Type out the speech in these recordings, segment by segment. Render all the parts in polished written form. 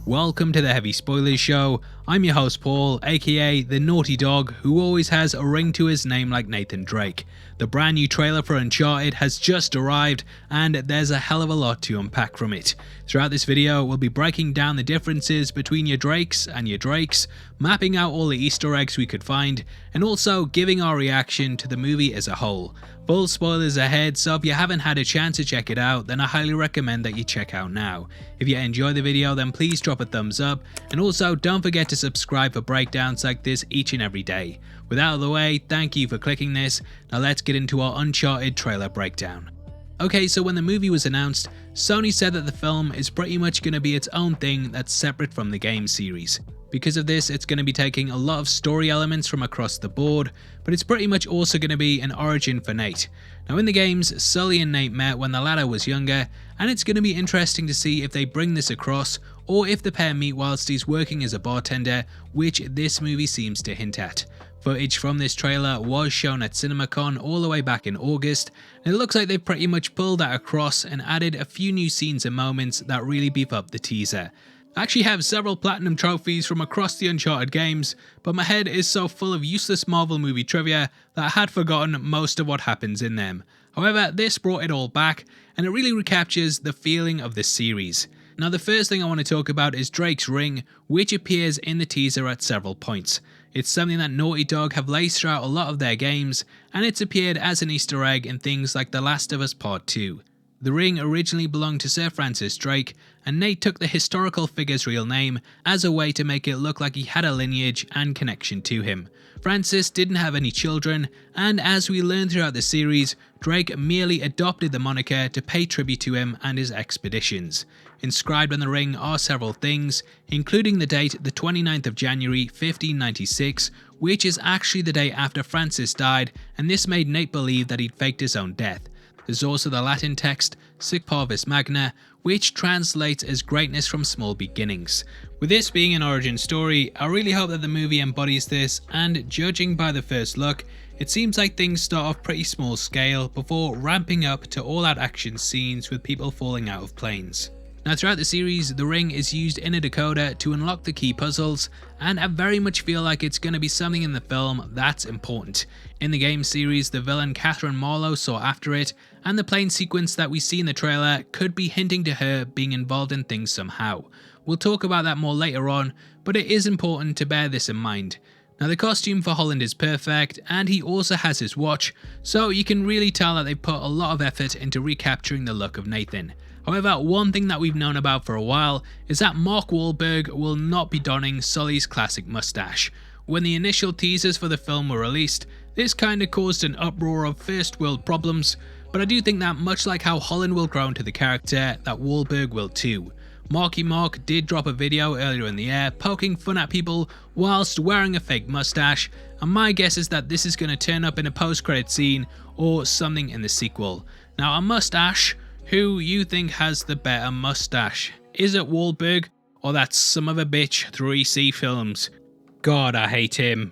Welcome to the Heavy Spoilers Show. I'm your host Paul, aka the Naughty Dog, who always has a ring to his name like Nathan Drake. The brand new trailer for Uncharted has just arrived, and there's a hell of a lot to unpack from it. Throughout this video, we'll be breaking down the differences between your Drakes and your Drakes, mapping out all the Easter eggs we could find, and also giving our reaction to the movie as a whole. Full spoilers ahead, so if you haven't had a chance to check it out, then I highly recommend that you check out now. If you enjoy the video, then please drop a thumbs up, and also don't forget to subscribe for breakdowns like this each and every day. With that out of the way, thank you for clicking this. Now let's get into our Uncharted trailer breakdown. Okay, so when the movie was announced, Sony said that the film is pretty much going to be its own thing that's separate from the game series. Because of this, it's going to be taking a lot of story elements from across the board, but it's pretty much also going to be an origin for Nate. Now in the games, Sully and Nate met when the latter was younger, and it's going to be interesting to see if they bring this across, or if the pair meet whilst he's working as a bartender, which this movie seems to hint at. Footage from this trailer was shown at CinemaCon all the way back in August, and it looks like they've pretty much pulled that across and added a few new scenes and moments that really beef up the teaser. I actually have several platinum trophies from across the Uncharted games, but my head is so full of useless Marvel movie trivia that I had forgotten most of what happens in them. However, this brought it all back, and it really recaptures the feeling of this series. Now the first thing I want to talk about is Drake's ring, which appears in the teaser at several points. It's something that Naughty Dog have laced throughout a lot of their games, and it's appeared as an Easter egg in things like The Last of Us Part 2. The ring originally belonged to Sir Francis Drake, and Nate took the historical figure's real name as a way to make it look like he had a lineage and connection to him. Francis didn't have any children, and as we learn throughout the series, Drake merely adopted the moniker to pay tribute to him and his expeditions. Inscribed on the ring are several things, including the date the 29th of January 1596, which is actually the day after Francis died, and this made Nate believe that he'd faked his own death. There's also the Latin text, Sic Parvis Magna, which translates as greatness from small beginnings. With this being an origin story, I really hope that the movie embodies this, and judging by the first look, it seems like things start off pretty small scale before ramping up to all-out action scenes with people falling out of planes. Now throughout the series, the ring is used in a decoder to unlock the key puzzles, and I very much feel like it's going to be something in the film that's important. In the game series, the villain Catherine Marlowe saw after it, and the plane sequence that we see in the trailer could be hinting to her being involved in things somehow. We'll talk about that more later on, but it is important to bear this in mind. Now the costume for Holland is perfect, and he also has his watch, so you can really tell that they put a lot of effort into recapturing the look of Nathan. However, one thing that we've known about for a while is that Mark Wahlberg will not be donning Sully's classic mustache. When the initial teasers for the film were released, this kinda caused an uproar of first world problems, but I do think that much like how Holland will grow into the character, that Wahlberg will too. Marky Mark did drop a video earlier in the year poking fun at people whilst wearing a fake mustache, and my guess is that this is going to turn up in a post-credit scene or something in the sequel. Now a mustache, who you think has the better mustache? Is it Wahlberg or that son of a bitch 3C Films? God, I hate him.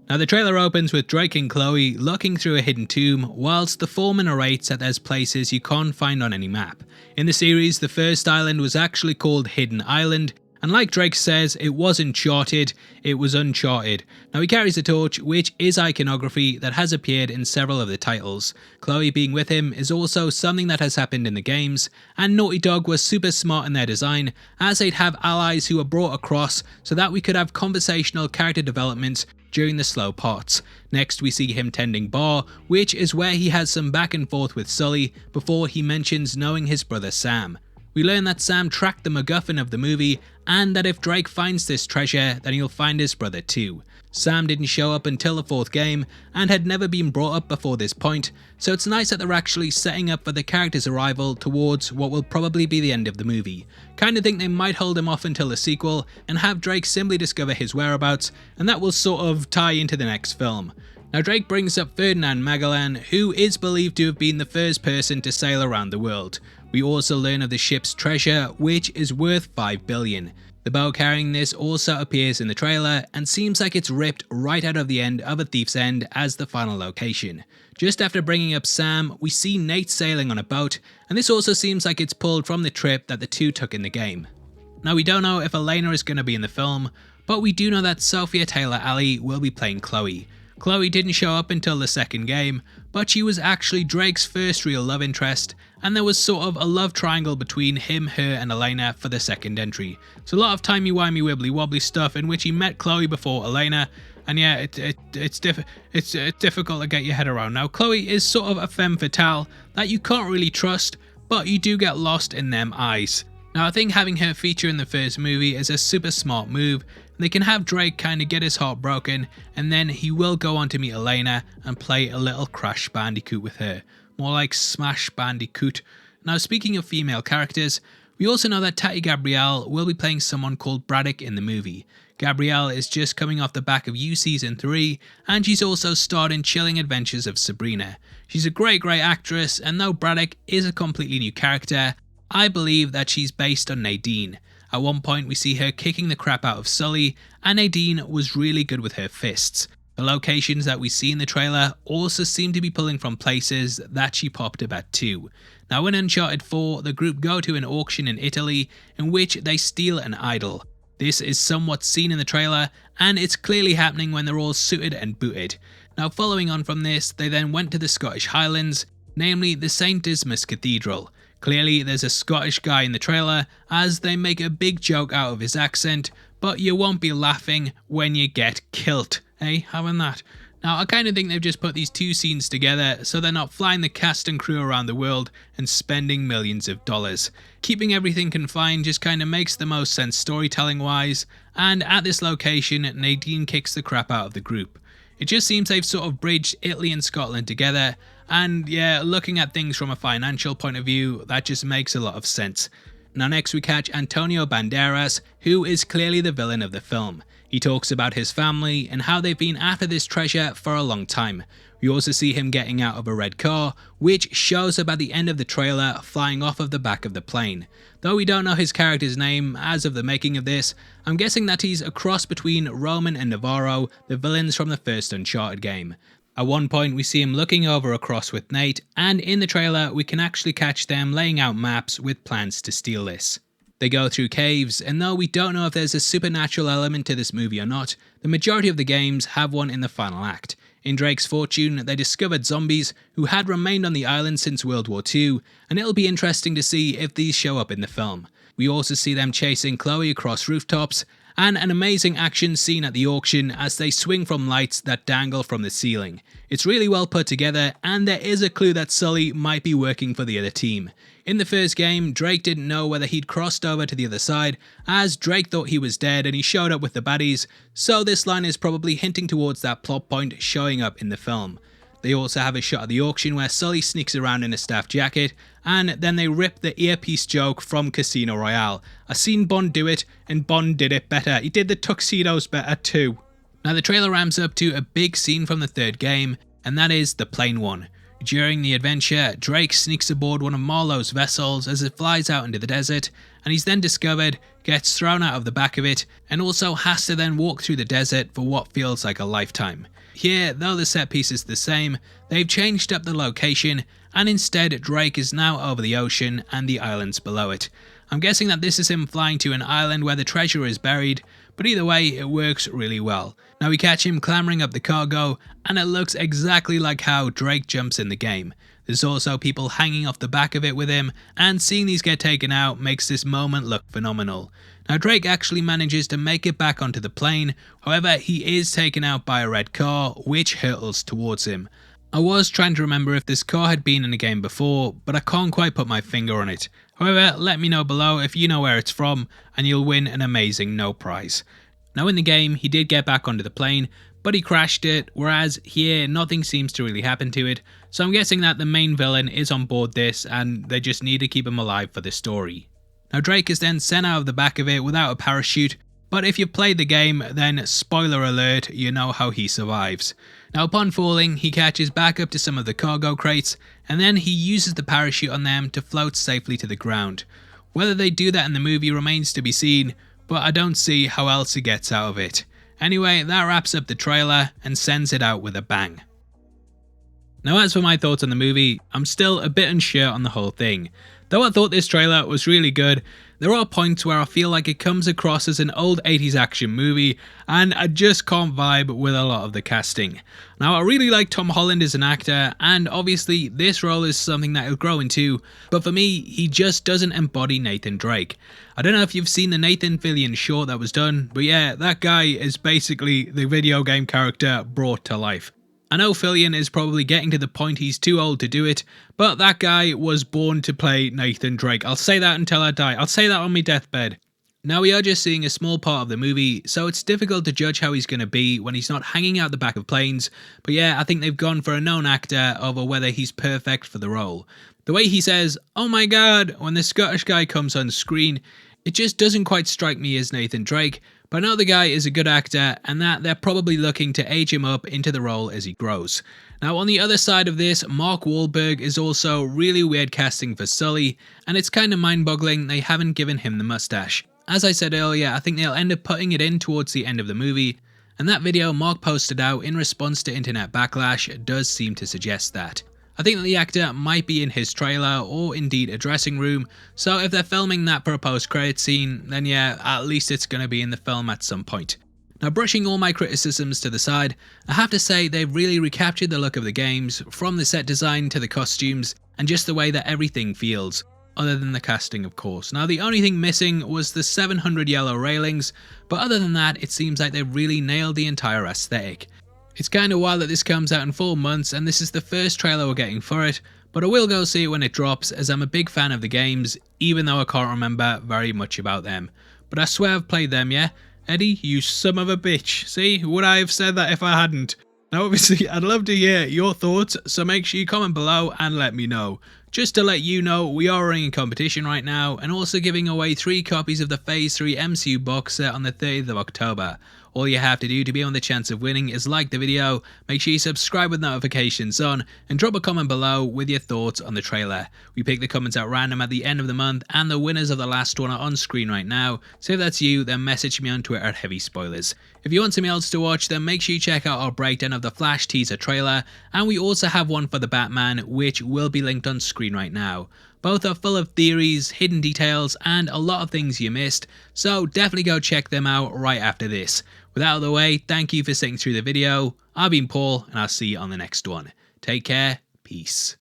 Now the trailer opens with Drake and Chloe looking through a hidden tomb, whilst the former narrates that there's places you can't find on any map. In the series, the first island was actually called Hidden Island, and like Drake says, it wasn't charted, it was uncharted. Now he carries a torch, which is iconography that has appeared in several of the titles. Chloe being with him is also something that has happened in the games, and Naughty Dog was super smart in their design, as they'd have allies who were brought across so that we could have conversational character development during the slow parts. Next we see him tending bar, which is where he has some back and forth with Sully before he mentions knowing his brother Sam. We learn that Sam tracked the MacGuffin of the movie, and that if Drake finds this treasure, then he'll find his brother too. Sam didn't show up until the fourth game, and had never been brought up before this point, so it's nice that they're actually setting up for the character's arrival towards what will probably be the end of the movie. Kinda think they might hold him off until the sequel, and have Drake simply discover his whereabouts, and that will sort of tie into the next film. Now Drake brings up Ferdinand Magellan, who is believed to have been the first person to sail around the world. We also learn of the ship's treasure, which is worth 5 billion. The bow carrying this also appears in the trailer, and seems like it's ripped right out of the end of A Thief's End as the final location. Just after bringing up Sam, we see Nate sailing on a boat, and this also seems like it's pulled from the trip that the two took in the game. Now we don't know if Elena is going to be in the film, but we do know that Sophia Taylor-Alley will be playing Chloe. Chloe didn't show up until the second game, but she was actually Drake's first real love interest, and there was sort of a love triangle between him, her and Elena for the second entry. So a lot of timey-wimey wibbly wobbly stuff in which he met Chloe before Elena, and yeah, it's difficult to get your head around. Now Chloe is sort of a femme fatale that you can't really trust, but you do get lost in them eyes. Now I think having her feature in the first movie is a super smart move. They can have Drake kind of get his heart broken, and then he will go on to meet Elena and play a little Crash Bandicoot with her. More like Smash Bandicoot. Now speaking of female characters, we also know that Tati Gabrielle will be playing someone called Braddock in the movie. Gabrielle is just coming off the back of You Season 3, and she's also starred in Chilling Adventures of Sabrina. She's a great actress, and though Braddock is a completely new character, I believe that she's based on Nadine. At one point we see her kicking the crap out of Sully, and Nadine was really good with her fists. The locations that we see in the trailer also seem to be pulling from places that she popped up at too. Now in Uncharted 4, the group go to an auction in Italy in which they steal an idol. This is somewhat seen in the trailer, and it's clearly happening when they're all suited and booted. Now following on from this, they then went to the Scottish Highlands, namely the St Dismas Cathedral. Clearly there's a Scottish guy in the trailer, as they make a big joke out of his accent, but you won't be laughing when you get killed, eh? Having that. Now I kind of think they've just put these two scenes together so they're not flying the cast and crew around the world and spending millions of dollars. Keeping everything confined just kind of makes the most sense storytelling wise, and at this location Nadine kicks the crap out of the group. It just seems they've sort of bridged Italy and Scotland together, and yeah, looking at things from a financial point of view, that just makes a lot of sense. Now next we catch Antonio Banderas, who is clearly the villain of the film. He talks about his family and how they've been after this treasure for a long time. We also see him getting out of a red car, which shows up at the end of the trailer flying off of the back of the plane. Though we don't know his character's name as of the making of this, I'm guessing that he's a cross between Roman and Navarro, the villains from the first Uncharted game. At one point we see him looking over across with Nate, and in the trailer we can actually catch them laying out maps with plans to steal this. They go through caves, and though we don't know if there's a supernatural element to this movie or not, the majority of the games have one in the final act. In Drake's Fortune, they discovered zombies who had remained on the island since World War II, and it'll be interesting to see if these show up in the film. We also see them chasing Chloe across rooftops, and an amazing action scene at the auction as they swing from lights that dangle from the ceiling. It's really well put together, and there is a clue that Sully might be working for the other team. In the first game, Drake didn't know whether he'd crossed over to the other side, as Drake thought he was dead and he showed up with the baddies, so this line is probably hinting towards that plot point showing up in the film. They also have a shot at the auction where Sully sneaks around in a staff jacket, and then they rip the earpiece joke from Casino Royale. I seen Bond do it, and Bond did it better. He did the tuxedos better too. Now the trailer ramps up to a big scene from the third game, and that is the plane one. During the adventure, Drake sneaks aboard one of Marlowe's vessels as it flies out into the desert, and he's then discovered, gets thrown out of the back of it, and also has to then walk through the desert for what feels like a lifetime. Here, though the set piece is the same, they've changed up the location, and instead Drake is now over the ocean and the islands below it. I'm guessing that this is him flying to an island where the treasure is buried, but either way it works really well. Now we catch him clambering up the cargo, and it looks exactly like how Drake jumps in the game. There's also people hanging off the back of it with him, and seeing these get taken out makes this moment look phenomenal. Now Drake actually manages to make it back onto the plane, however he is taken out by a red car which hurtles towards him. I was trying to remember if this car had been in a game before, but I can't quite put my finger on it. However, let me know below if you know where it's from, and you'll win an amazing no prize. Now in the game, he did get back onto the plane, but he crashed it, whereas here nothing seems to really happen to it, so I'm guessing that the main villain is on board this and they just need to keep him alive for the story. Now Drake is then sent out of the back of it without a parachute, but if you've played the game, then spoiler alert, you know how he survives. Now upon falling, he catches back up to some of the cargo crates, and then he uses the parachute on them to float safely to the ground. Whether they do that in the movie remains to be seen, but I don't see how else he gets out of it. Anyway, that wraps up the trailer and sends it out with a bang. Now as for my thoughts on the movie, I'm still a bit unsure on the whole thing. Though I thought this trailer was really good, there are points where I feel like it comes across as an old 80s action movie, and I just can't vibe with a lot of the casting. Now, I really like Tom Holland as an actor, and obviously this role is something that he'll grow into, but for me, he just doesn't embody Nathan Drake. I don't know if you've seen the Nathan Fillion short that was done, but yeah, that guy is basically the video game character brought to life. I know Fillion is probably getting to the point he's too old to do it, but that guy was born to play Nathan Drake. I'll say that until I die. I'll say that on my deathbed. Now, we are just seeing a small part of the movie, so it's difficult to judge how he's going to be when he's not hanging out the back of planes, but yeah, I think they've gone for a known actor over whether he's perfect for the role. The way he says, "Oh my god," when the Scottish guy comes on screen, it just doesn't quite strike me as Nathan Drake, but I know the guy is a good actor and that they're probably looking to age him up into the role as he grows. Now, on the other side of this, Mark Wahlberg is also really weird casting for Sully, and it's kind of mind-boggling they haven't given him the mustache. As I said earlier, I think they'll end up putting it in towards the end of the movie, and that video Mark posted out in response to internet backlash does seem to suggest that. I think that the actor might be in his trailer or indeed a dressing room, so if they're filming that for a post-credit scene, then yeah, at least it's going to be in the film at some point. Now, brushing all my criticisms to the side, I have to say they've really recaptured the look of the games, from the set design to the costumes, and just the way that everything feels. Other than the casting, of course. Now, the only thing missing was the 700 yellow railings, but other than that, it seems like they've really nailed the entire aesthetic. It's kind of wild that this comes out in 4 months and this is the first trailer we're getting for it, but I will go see it when it drops as I'm a big fan of the games, even though I can't remember very much about them. But I swear I've played them, yeah? Eddie, you son of a bitch. See, would I have said that if I hadn't? Now obviously I'd love to hear your thoughts, so make sure you comment below and let me know. Just to let you know, we are running a competition right now and also giving away 3 copies of the Phase 3 MCU box set on the 30th of October. All you have to do to be on the chance of winning is like the video, make sure you subscribe with notifications on, and drop a comment below with your thoughts on the trailer. We pick the comments at random at the end of the month, and the winners of the last one are on screen right now, so if that's you, then message me on Twitter at Heavy Spoilers. If you want something else to watch, then make sure you check out our breakdown of the Flash teaser trailer, and we also have one for the Batman, which will be linked on screen right now. Both are full of theories, hidden details, and a lot of things you missed, so definitely go check them out right after this. With that out of the way, thank you for sitting through the video. I've been Paul, and I'll see you on the next one. Take care, peace.